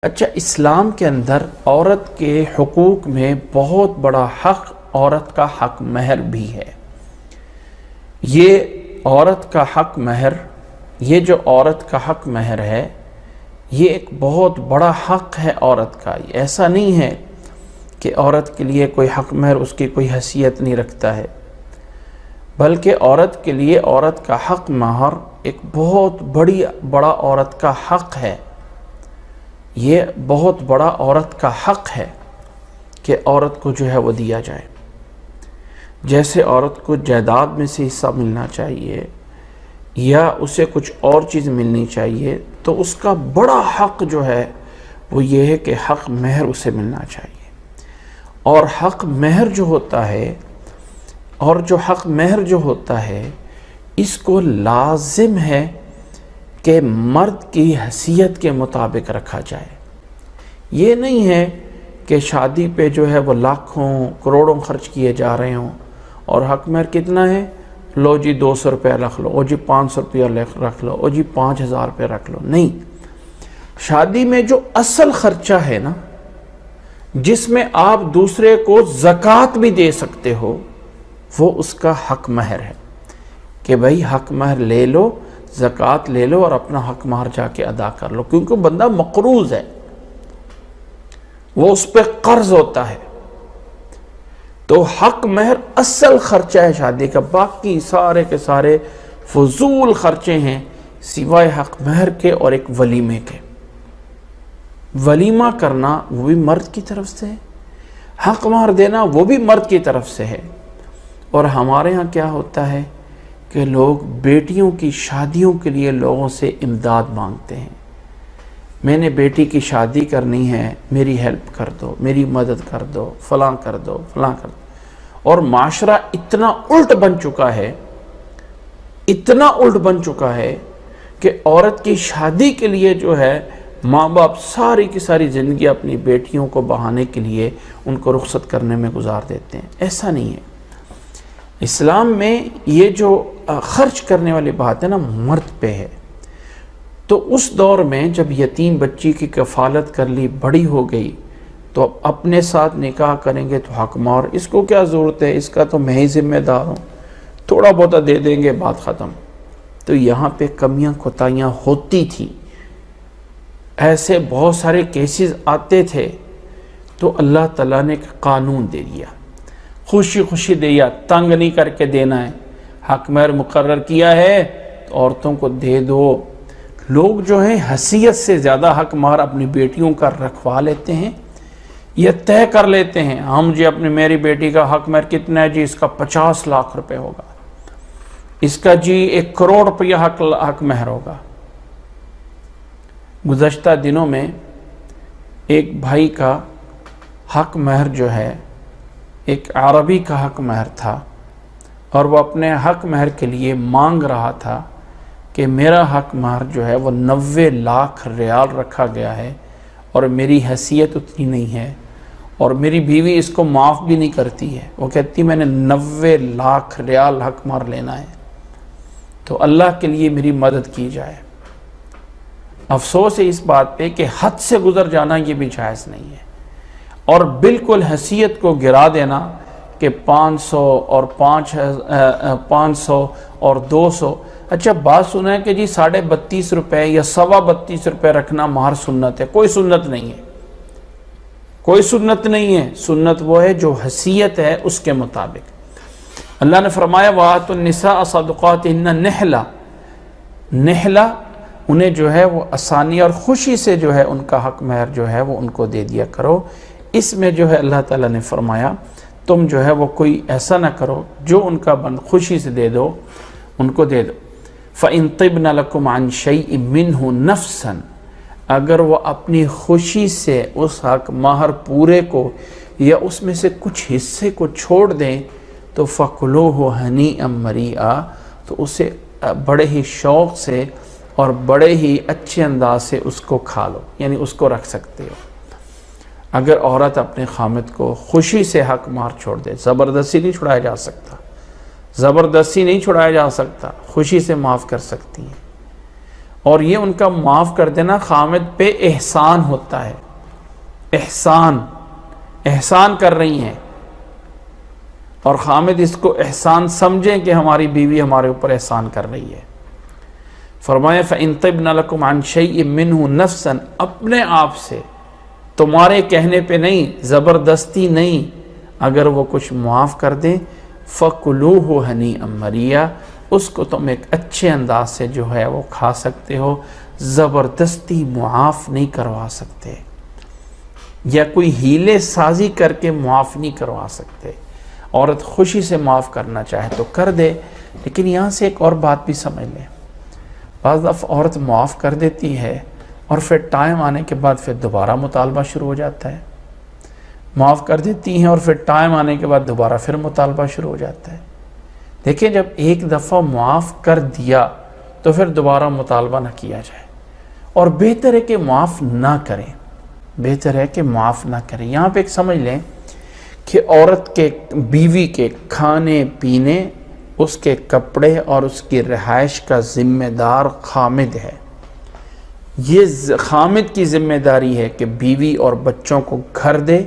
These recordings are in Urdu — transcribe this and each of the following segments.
اچھا، اسلام کے اندر عورت کے حقوق میں بہت بڑا حق عورت کا حق مہر بھی ہے۔ یہ عورت کا حق مہر، یہ جو عورت کا حق مہر ہے، یہ ایک بہت بڑا حق ہے عورت کا۔ ایسا نہیں ہے کہ عورت کے لیے کوئی حق مہر اس کی کوئی حیثیت نہیں رکھتا ہے، بلکہ عورت کے لیے عورت کا حق مہر ایک بہت بڑا عورت کا حق ہے۔ یہ بہت بڑا عورت کا حق ہے کہ عورت کو جو ہے وہ دیا جائے۔ جیسے عورت کو جائیداد میں سے حصہ ملنا چاہیے یا اسے کچھ اور چیز ملنی چاہیے، تو اس کا بڑا حق جو ہے وہ یہ ہے کہ حق مہر اسے ملنا چاہیے۔ اور حق مہر جو ہوتا ہے حق مہر جو ہوتا ہے، اس کو لازم ہے کہ مرد کی حیثیت کے مطابق رکھا جائے۔ یہ نہیں ہے کہ شادی پہ جو ہے وہ لاکھوں کروڑوں خرچ کیے جا رہے ہوں اور حق مہر کتنا ہے، لو جی 200 روپے رکھ لو، او جی 500 روپیہ رکھ لو، او جی 5000 روپے رکھ لو۔ نہیں، شادی میں جو اصل خرچہ ہے نا، جس میں آپ دوسرے کو زکوٰۃ بھی دے سکتے ہو، وہ اس کا حق مہر ہے کہ بھائی حق مہر لے لو، زکوٰۃ لے لو اور اپنا حق مہر جا کے ادا کر لو، کیونکہ بندہ مقروض ہے، وہ اس پہ قرض ہوتا ہے۔ تو حق مہر اصل خرچہ ہے شادی کا، باقی سارے کے سارے فضول خرچے ہیں سوائے حق مہر کے اور ایک ولیمے کے۔ ولیمہ کرنا وہ بھی مرد کی طرف سے ہے، حق مہر دینا وہ بھی مرد کی طرف سے ہے۔ اور ہمارے ہاں کیا ہوتا ہے کہ لوگ بیٹیوں کی شادیوں کے لیے لوگوں سے امداد مانگتے ہیں، میں نے بیٹی کی شادی کرنی ہے، میری ہیلپ کر دو، میری مدد کر دو، فلاں کر دو، فلاں کر دو۔ اور معاشرہ اتنا الٹ بن چکا ہے، اتنا الٹ بن چکا ہے کہ عورت کی شادی کے لیے جو ہے ماں باپ ساری کی ساری زندگی اپنی بیٹیوں کو بہانے کے لیے ان کو رخصت کرنے میں گزار دیتے ہیں۔ ایسا نہیں ہے۔ اسلام میں یہ جو خرچ کرنے والی بات ہے نا، مرد پہ ہے۔ تو اس دور میں جب یتیم بچی کی کفالت کر لی، بڑی ہو گئی، تو اب اپنے ساتھ نکاح کریں گے تو حق مہر، اس کو کیا ضرورت ہے، اس کا تو میں ہی ذمہ دار ہوں، تھوڑا بہت دے دیں گے، بات ختم۔ تو یہاں پہ کمیاں کوتاہیاں ہوتی تھیں، ایسے بہت سارے کیسز آتے تھے، تو اللہ تعالیٰ نے ایک قانون دے دیا، خوشی خوشی دیا، تنگ نہیں کر کے دینا ہے۔ حق مہر مقرر کیا ہے تو عورتوں کو دے دو۔ لوگ جو ہیں حیثیت سے زیادہ حق مہر اپنی بیٹیوں کا رکھوا لیتے ہیں، یہ طے کر لیتے ہیں، ہم جی میری بیٹی کا حق مہر کتنا ہے جی، اس کا 50 لاکھ روپے ہوگا، اس کا جی 1 کروڑ روپیہ حق مہر ہوگا۔ گزشتہ دنوں میں ایک بھائی کا حق مہر جو ہے، ایک عربی کا حق مہر تھا، اور وہ اپنے حق مہر کے لیے مانگ رہا تھا کہ میرا حق مہر جو ہے وہ 90 لاکھ ریال رکھا گیا ہے، اور میری حیثیت اتنی نہیں ہے، اور میری بیوی اس کو معاف بھی نہیں کرتی ہے۔ وہ کہتی میں نے 90 لاکھ ریال حق مہر لینا ہے، تو اللہ کے لیے میری مدد کی جائے۔ افسوس ہے اس بات پہ کہ حد سے گزر جانا یہ بھی جائز نہیں ہے، اور بالکل حیثیت کو گرا دینا کہ 500 اور 500 اور 200۔ اچھا، بات سنا ہے کہ جی 32.5 روپے یا 32.25 روپے رکھنا مہر سنت ہے۔ کوئی سنت نہیں ہے، کوئی سنت نہیں ہے۔ سنت وہ ہے جو حیثیت ہے اس کے مطابق۔ اللہ نے فرمایا وَآتُوا النِّسَاءَ صَدُقَاتِهِنَّ نِحْلَةً، انہیں جو ہے وہ آسانی اور خوشی سے جو ہے ان کا حق مہر جو ہے وہ ان کو دے دیا کرو۔ اس میں جو ہے اللہ تعالیٰ نے فرمایا تم جو ہے وہ کوئی ایسا نہ کرو، جو ان کا خوشی سے دے دو، ان کو دے دو۔ فَإِن طِبْنَ لَكُمْ عَنْ شَيْءٍ مِّنْهُ نَفْسًا، اگر وہ اپنی خوشی سے اس حق مہر پورے کو یا اس میں سے کچھ حصے کو چھوڑ دیں تو فَكُلُوهُ هَنِيئًا مَرِيئًا، تو اسے بڑے ہی شوق سے اور بڑے ہی اچھے انداز سے اس کو کھا لو، یعنی اس کو رکھ سکتے ہو۔ اگر عورت اپنے خامد کو خوشی سے حق مہر چھوڑ دے، زبردستی نہیں چھڑایا جا سکتا، زبردستی نہیں چھڑایا جا سکتا، خوشی سے معاف کر سکتی ہیں۔ اور یہ ان کا معاف کر دینا خامد پہ احسان ہوتا ہے. احسان کر رہی ہیں، اور خامد اس کو احسان سمجھیں کہ ہماری بیوی ہمارے اوپر احسان کر رہی ہے. فرمایا فَإِن طِبْنَ لَكُمْ عَنْ شَيْءٍ مِّنْهُ نَفْسًا، اپنے آپ سے، تمہارے کہنے پہ نہیں، زبردستی نہیں، اگر وہ کچھ معاف کر دیں فَكُلُوهُ هَنِيئًا مَرِيًّا، اس کو تم ایک اچھے انداز سے جو ہے وہ کھا سکتے ہو، زبردستی معاف نہیں کروا سکتے، یا کوئی ہیلے سازی کر کے معاف نہیں کروا سکتے. عورت خوشی سے معاف کرنا چاہے تو کر دے. لیکن یہاں سے ایک اور بات بھی سمجھ لیں، بعض دفعہ عورت معاف کر دیتی ہے اور پھر ٹائم آنے کے بعد پھر دوبارہ مطالبہ شروع ہو جاتا ہے. معاف کر دیتی ہیں اور پھر ٹائم آنے کے بعد دوبارہ پھر مطالبہ شروع ہو جاتا ہے. دیکھیں، جب ایک دفعہ معاف کر دیا تو پھر دوبارہ مطالبہ نہ کیا جائے، اور بہتر ہے کہ معاف نہ کریں، بہتر ہے کہ معاف نہ کریں. یہاں پہ ایک سمجھ لیں کہ عورت کے، بیوی کے کھانے پینے، اس کے کپڑے اور اس کی رہائش کا ذمہ دار خامد ہے. یہ خامد کی ذمہ داری ہے کہ بیوی اور بچوں کو گھر دے.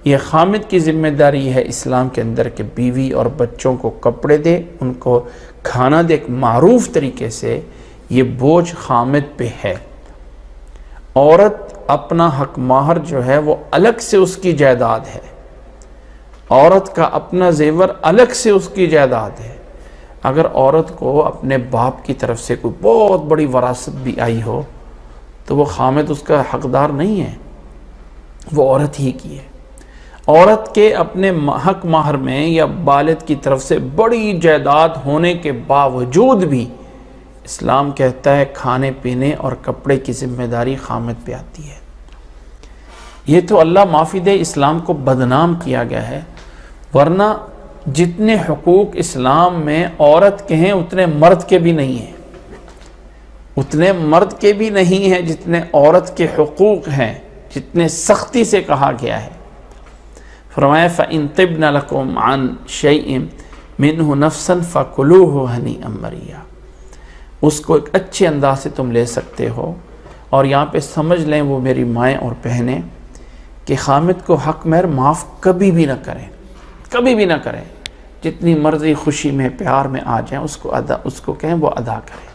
یہ خامد کی ذمہ داری ہے اسلام کے اندر کہ بیوی اور بچوں کو کپڑے دے، ان کو کھانا دے ایک معروف طریقے سے. یہ بوجھ خامد پہ ہے. عورت اپنا حق مہر جو ہے وہ الگ سے اس کی جائیداد ہے. عورت کا اپنا زیور الگ سے اس کی جائیداد ہے. اگر عورت کو اپنے باپ کی طرف سے کوئی بہت بڑی وراثت بھی آئی ہو تو وہ خامد اس کا حقدار نہیں ہے، وہ عورت ہی کی ہے. عورت کے اپنے حق مہر میں یا والد کی طرف سے بڑی جائیداد ہونے کے باوجود بھی اسلام کہتا ہے کھانے پینے اور کپڑے کی ذمہ داری خامد پہ آتی ہے. یہ تو اللہ معافی دے اسلام کو بدنام کیا گیا ہے، ورنہ جتنے حقوق اسلام میں عورت کے ہیں اتنے مرد کے بھی نہیں ہیں، اتنے مرد کے بھی نہیں ہیں جتنے عورت کے حقوق ہیں، جتنے سختی سے کہا گیا ہے. فرمایا فَإِن طِبْنَ لَكُمْ عَنْ شَيْءٍ مِّنْهُ نَفْسًا فَكُلُوهُ هَنِيئًا مَرِيًّا، اس کو ایک اچھے انداز سے تم لے سکتے ہو. اور یہاں پہ سمجھ لیں وہ میری مائیں اور بہنیں کہ خامد کو حق مہر معاف کبھی بھی نہ کریں، کبھی بھی نہ کریں. جتنی مرضی خوشی میں پیار میں آ جائیں اس کو کہیں وہ ادا کریں.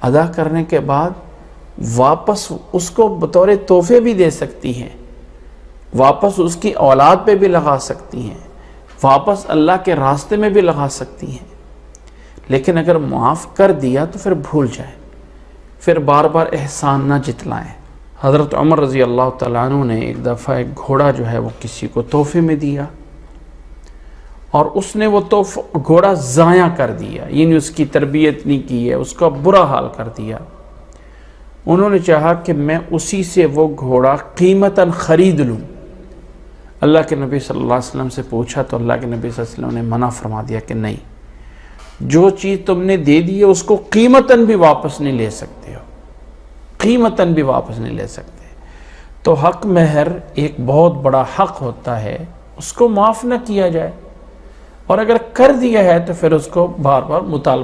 ادا کرنے کے بعد واپس اس کو بطور تحفے بھی دے سکتی ہیں، واپس اس کی اولاد پہ بھی لگا سکتی ہیں، واپس اللہ کے راستے میں بھی لگا سکتی ہیں. لیکن اگر معاف کر دیا تو پھر بھول جائیں، پھر بار بار احسان نہ جتلائیں. حضرت عمر رضی اللہ تعالیٰ عنہ نے ایک دفعہ ایک گھوڑا جو ہے وہ کسی کو تحفے میں دیا، اور اس نے وہ گھوڑا ضائع کر دیا، یعنی اس کی تربیت نہیں کی ہے، اس کا برا حال کر دیا. انہوں نے چاہا کہ میں اسی سے وہ گھوڑا قیمتاً خرید لوں. اللہ کے نبی صلی اللہ علیہ وسلم سے پوچھا تو اللہ کے نبی صلی اللہ علیہ وسلم نے منع فرما دیا کہ نہیں، جو چیز تم نے دے دی ہے اس کو قیمتاً بھی واپس نہیں لے سکتے ہو، قیمتاً بھی واپس نہیں لے سکتے. تو حق مہر ایک بہت بڑا حق ہوتا ہے، اس کو معاف نہ کیا جائے، اور اگر کر دیا ہے تو پھر اس کو بار بار مطالبہ